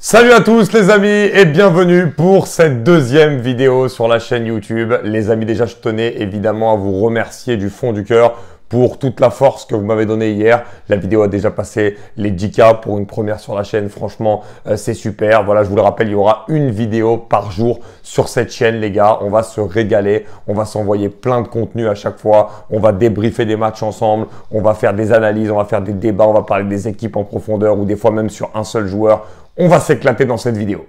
Salut à tous les amis et bienvenue pour cette deuxième vidéo sur la chaîne YouTube. Les amis, déjà je tenais évidemment à vous remercier du fond du cœur pour toute la force que vous m'avez donnée hier. La vidéo a déjà passé les 10K pour une première sur la chaîne. Franchement, c'est super. Voilà, je vous le rappelle, il y aura une vidéo par jour sur cette chaîne, les gars. On va se régaler. On va s'envoyer plein de contenu à chaque fois. On va débriefer des matchs ensemble. On va faire des analyses, on va faire des débats. On va parler des équipes en profondeur ou des fois même sur un seul joueur. On va s'éclater dans cette vidéo.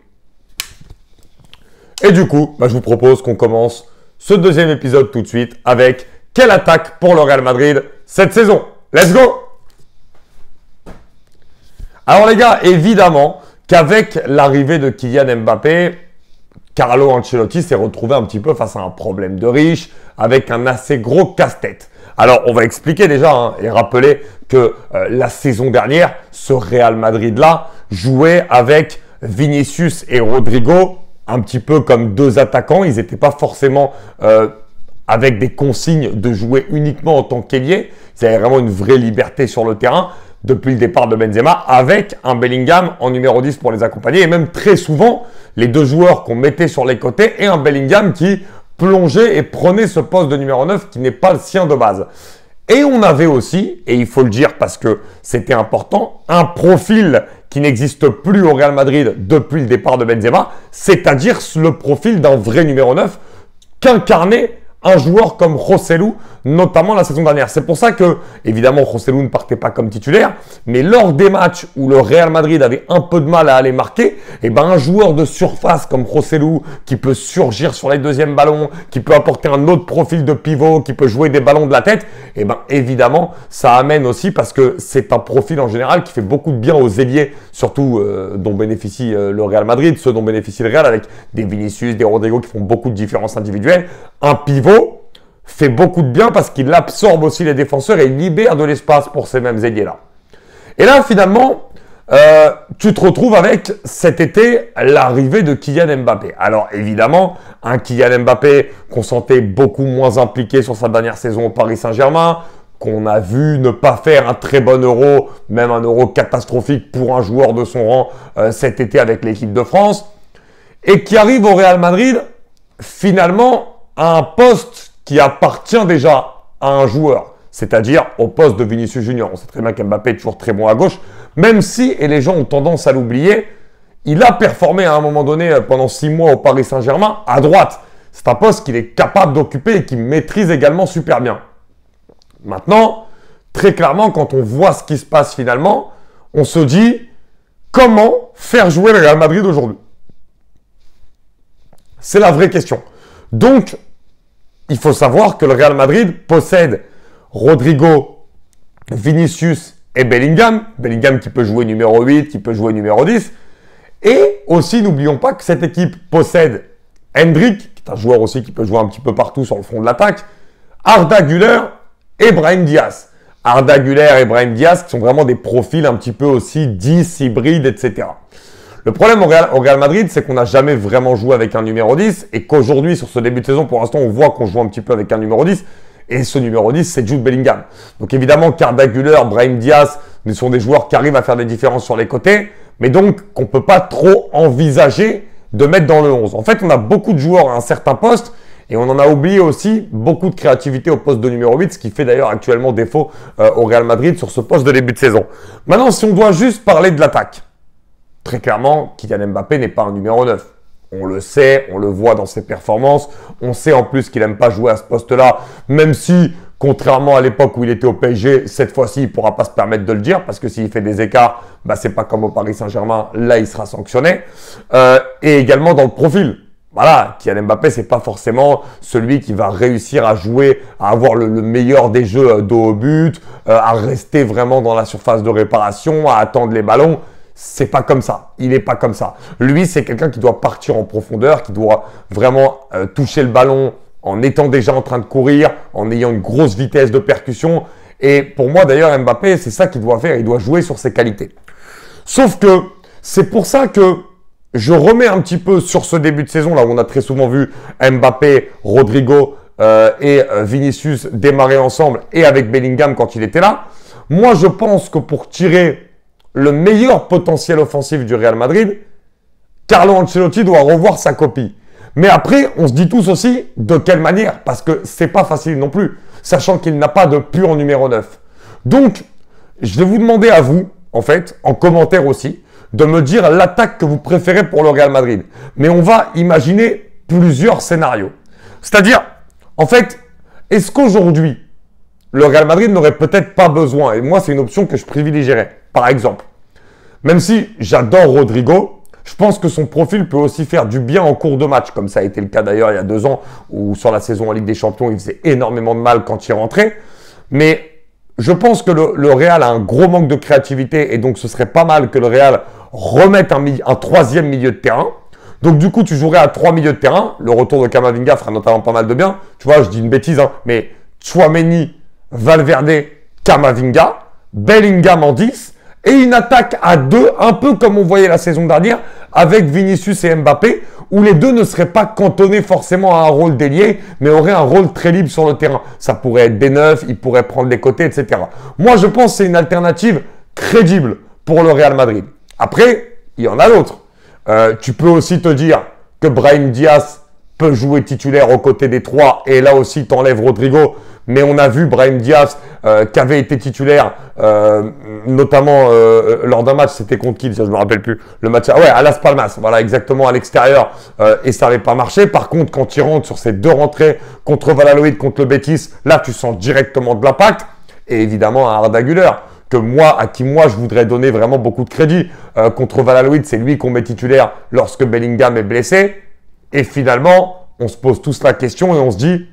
Et du coup, je vous propose qu'on commence ce deuxième épisode tout de suite avec quelle attaque pour le Real Madrid cette saison. Let's go! Alors les gars, évidemment qu'avec l'arrivée de Kylian Mbappé, Carlo Ancelotti s'est retrouvé un petit peu face à un problème de riche avec un assez gros casse-tête. Alors, on va expliquer déjà et rappeler que la saison dernière, ce Real Madrid-là jouait avec Vinicius et Rodrigo un petit peu comme deux attaquants. Ils n'étaient pas forcément avec des consignes de jouer uniquement en tant qu'ailier. Ils avaient vraiment une vraie liberté sur le terrain depuis le départ de Benzema avec un Bellingham en numéro 10 pour les accompagner. Et même très souvent, les deux joueurs qu'on mettait sur les côtés et un Bellingham qui plongeait et prenait ce poste de numéro 9 qui n'est pas le sien de base. Et on avait aussi, et il faut le dire parce que c'était important, un profil qui n'existe plus au Real Madrid depuis le départ de Benzema, c'est-à-dire le profil d'un vrai numéro 9 qu'incarnait un joueur comme Joselu, notamment la saison dernière. C'est pour ça que, évidemment, Joselu ne partait pas comme titulaire, mais lors des matchs où le Real Madrid avait un peu de mal à aller marquer, un joueur de surface comme Joselu, qui peut surgir sur les deuxièmes ballons, qui peut apporter un autre profil de pivot, qui peut jouer des ballons de la tête, évidemment, ça amène aussi parce que c'est un profil en général qui fait beaucoup de bien aux ailiers, surtout dont bénéficie le Real Madrid, ceux dont bénéficie le Real avec des Vinicius, des Rodrigo qui font beaucoup de différences individuelles. Un pivot fait beaucoup de bien parce qu'il absorbe aussi les défenseurs et libère de l'espace pour ces mêmes ailiers-là. Et là, finalement, tu te retrouves avec cet été l'arrivée de Kylian Mbappé. Alors évidemment, un Kylian Mbappé qu'on sentait beaucoup moins impliqué sur sa dernière saison au Paris Saint-Germain, qu'on a vu ne pas faire un très bon Euro, même un Euro catastrophique pour un joueur de son rang cet été avec l'équipe de France, et qui arrive au Real Madrid finalement à un poste qui appartient déjà à un joueur, c'est-à-dire au poste de Vinicius Junior. On sait très bien qu'Mbappé est toujours très bon à gauche, même si, et les gens ont tendance à l'oublier, il a performé à un moment donné pendant 6 mois au Paris Saint-Germain à droite. C'est un poste qu'il est capable d'occuper et qu'il maîtrise également super bien. Maintenant, très clairement, quand on voit ce qui se passe finalement, on se dit comment faire jouer le Real Madrid aujourd'hui? C'est la vraie question. Donc, il faut savoir que le Real Madrid possède Rodrigo, Vinicius et Bellingham. Bellingham qui peut jouer numéro 8, qui peut jouer numéro 10. Et aussi, n'oublions pas que cette équipe possède Endrick, qui est un joueur aussi qui peut jouer un petit peu partout sur le front de l'attaque, Arda Güler et Brahim Diaz. Arda Güler et Brahim Diaz qui sont vraiment des profils un petit peu aussi 10, hybrides, etc. Le problème au Real Madrid, c'est qu'on n'a jamais vraiment joué avec un numéro 10 et qu'aujourd'hui, sur ce début de saison, pour l'instant, on voit qu'on joue un petit peu avec un numéro 10 et ce numéro 10, c'est Jude Bellingham. Donc évidemment, qu'Arda Güler, Brahim Diaz sont des joueurs qui arrivent à faire des différences sur les côtés, mais donc qu'on ne peut pas trop envisager de mettre dans le 11. En fait, on a beaucoup de joueurs à un certain poste et on en a oublié aussi beaucoup de créativité au poste de numéro 8, ce qui fait d'ailleurs actuellement défaut au Real Madrid sur ce poste de début de saison. Maintenant, si on doit juste parler de l'attaque, très clairement, Kylian Mbappé n'est pas un numéro 9. On le sait, on le voit dans ses performances. On sait en plus qu'il n'aime pas jouer à ce poste-là, même si, contrairement à l'époque où il était au PSG, cette fois-ci, il ne pourra pas se permettre de le dire, parce que s'il fait des écarts, c'est pas comme au Paris Saint-Germain, là, il sera sanctionné. Et également dans le profil. Voilà, Kylian Mbappé, c'est pas forcément celui qui va réussir à jouer, à avoir le meilleur des jeux dos au but, à rester vraiment dans la surface de réparation, à attendre les ballons. C'est pas comme ça. Il n'est pas comme ça. Lui, c'est quelqu'un qui doit partir en profondeur, qui doit vraiment toucher le ballon en étant déjà en train de courir, en ayant une grosse vitesse de percussion. Et pour moi, d'ailleurs, Mbappé, c'est ça qu'il doit faire. Il doit jouer sur ses qualités. Sauf que c'est pour ça que je remets un petit peu sur ce début de saison, là où on a très souvent vu Mbappé, Rodrigo et Vinicius démarrer ensemble et avec Bellingham quand il était là. Moi, je pense que pour tirer le meilleur potentiel offensif du Real Madrid, Carlo Ancelotti doit revoir sa copie. Mais après, on se dit tous aussi de quelle manière, parce que c'est pas facile non plus, sachant qu'il n'a pas de pur numéro 9. Donc, je vais vous demander à vous, en fait, en commentaire aussi, de me dire l'attaque que vous préférez pour le Real Madrid. Mais on va imaginer plusieurs scénarios. C'est-à-dire, en fait, est-ce qu'aujourd'hui, le Real Madrid n'aurait peut-être pas besoin, et moi c'est une option que je privilégierais, par exemple, même si j'adore Rodrigo, je pense que son profil peut aussi faire du bien en cours de match, comme ça a été le cas d'ailleurs il y a 2 ans, où sur la saison en Ligue des Champions, il faisait énormément de mal quand il rentrait. Mais je pense que le Real a un gros manque de créativité, et donc ce serait pas mal que le Real remette un troisième milieu de terrain. Donc du coup, tu jouerais à 3 milieux de terrain. Le retour de Camavinga fera notamment pas mal de bien. Tu vois, je dis une bêtise, hein, mais Tchouaméni, Valverde, Camavinga, Bellingham en 10, et une attaque à 2, un peu comme on voyait la saison dernière, avec Vinicius et Mbappé, où les deux ne seraient pas cantonnés forcément à un rôle d'ailier, mais auraient un rôle très libre sur le terrain. Ça pourrait être des neufs, ils pourraient prendre les côtés, etc. Moi, je pense que c'est une alternative crédible pour le Real Madrid. Après, il y en a d'autres. Tu peux aussi te dire que Brahim Diaz peut jouer titulaire aux côtés des 3, et là aussi, t'enlèves Rodrigo. Mais on a vu Brahim Diaz qui avait été titulaire, notamment lors d'un match, c'était contre qui? Je ne me rappelle plus. Le match, ouais, à Las Palmas, voilà, exactement à l'extérieur, et ça n'avait pas marché. Par contre, quand il rentre sur ces 2 rentrées contre Valladolid, contre le Betis, là, tu sens directement de l'impact. Et évidemment, à Arda Güler, à qui je voudrais donner vraiment beaucoup de crédit. Contre Valladolid, c'est lui qu'on met titulaire lorsque Bellingham est blessé. Et finalement, on se pose tous la question et on se dit,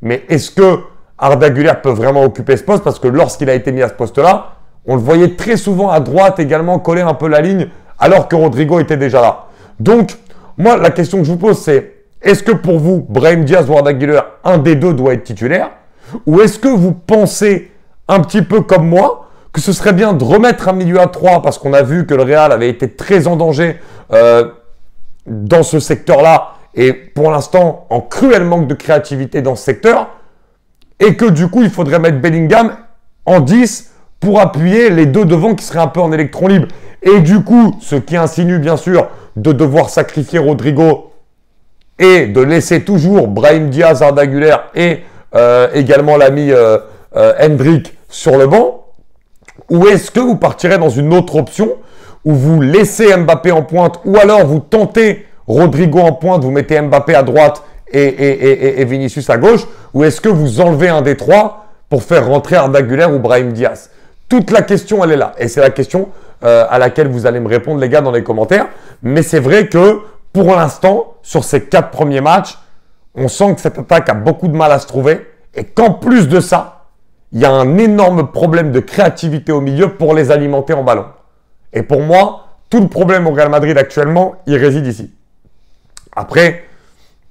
mais est-ce que Arda Güler peut vraiment occuper ce poste? Parce que lorsqu'il a été mis à ce poste-là, on le voyait très souvent à droite également coller un peu la ligne, alors que Rodrigo était déjà là. Donc, moi, la question que je vous pose, c'est, est-ce que pour vous, Brahim Diaz ou Arda Güler, un des deux doit être titulaire? Ou est-ce que vous pensez, un petit peu comme moi, que ce serait bien de remettre un milieu à 3, parce qu'on a vu que le Real avait été très en danger dans ce secteur-là, et pour l'instant, en cruel manque de créativité dans ce secteur, et que du coup, il faudrait mettre Bellingham en 10 pour appuyer les deux devant qui seraient un peu en électron libre. Et du coup, ce qui insinue bien sûr de devoir sacrifier Rodrigo et de laisser toujours Brahim Diaz, Arda Güler et également l'ami Hendrick sur le banc. Ou est-ce que vous partirez dans une autre option où vous laissez Mbappé en pointe, ou alors vous tentez Rodrigo en pointe, vous mettez Mbappé à droite et Vinicius à gauche, ou est-ce que vous enlevez un des 3 pour faire rentrer Arda Güler ou Brahim Diaz? Toute la question, elle est là. Et c'est la question à laquelle vous allez me répondre, les gars, dans les commentaires. Mais c'est vrai que, pour l'instant, sur ces 4 premiers matchs, on sent que cette attaque a beaucoup de mal à se trouver. Et qu'en plus de ça, il y a un énorme problème de créativité au milieu pour les alimenter en ballon. Et pour moi, tout le problème au Real Madrid actuellement, il réside ici. Après,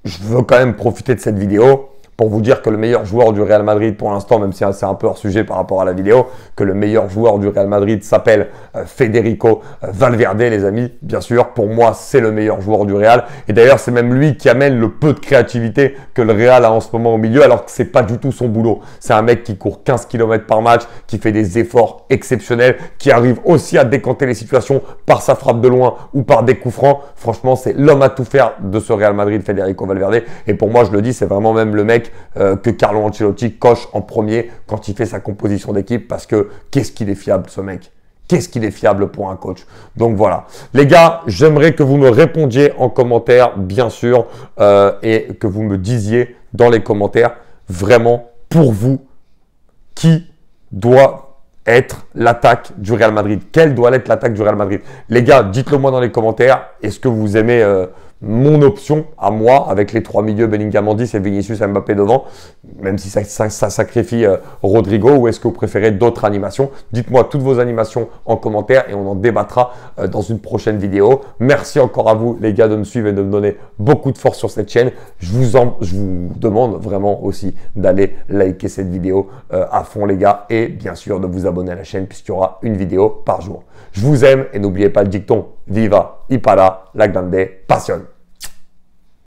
je veux quand même profiter de cette vidéo pour vous dire que le meilleur joueur du Real Madrid pour l'instant, même si c'est un peu hors sujet par rapport à la vidéo, que le meilleur joueur du Real Madrid s'appelle Federico Valverde, les amis. Bien sûr, pour moi, c'est le meilleur joueur du Real. Et d'ailleurs, c'est même lui qui amène le peu de créativité que le Real a en ce moment au milieu, alors que c'est pas du tout son boulot. C'est un mec qui court 15 km par match, qui fait des efforts exceptionnels, qui arrive aussi à décanter les situations par sa frappe de loin ou par des coups francs. Franchement, c'est l'homme à tout faire de ce Real Madrid, Federico Valverde. Et pour moi, je le dis, c'est vraiment même le mec que Carlo Ancelotti coche en premier quand il fait sa composition d'équipe, parce que qu'est-ce qu'il est fiable, ce mec. Qu'est-ce qu'il est fiable pour un coach. Donc voilà. Les gars, j'aimerais que vous me répondiez en commentaire, bien sûr, et que vous me disiez dans les commentaires, vraiment, pour vous, qui doit être l'attaque du Real Madrid? Quelle doit être l'attaque du Real Madrid? Les gars, dites-le moi dans les commentaires. Est-ce que vous aimez mon option à moi, avec les 3 milieux, Bellingham en 10 et Vinicius Mbappé devant, même si ça sacrifie Rodrigo, ou est-ce que vous préférez d'autres animations? Dites-moi toutes vos animations en commentaire et on en débattra dans une prochaine vidéo. Merci encore à vous, les gars, de me suivre et de me donner beaucoup de force sur cette chaîne. Je vous demande vraiment aussi d'aller liker cette vidéo à fond, les gars, et bien sûr de vous abonner à la chaîne puisqu'il y aura une vidéo par jour. Je vous aime et n'oubliez pas le dicton Viva y para la grande pasión.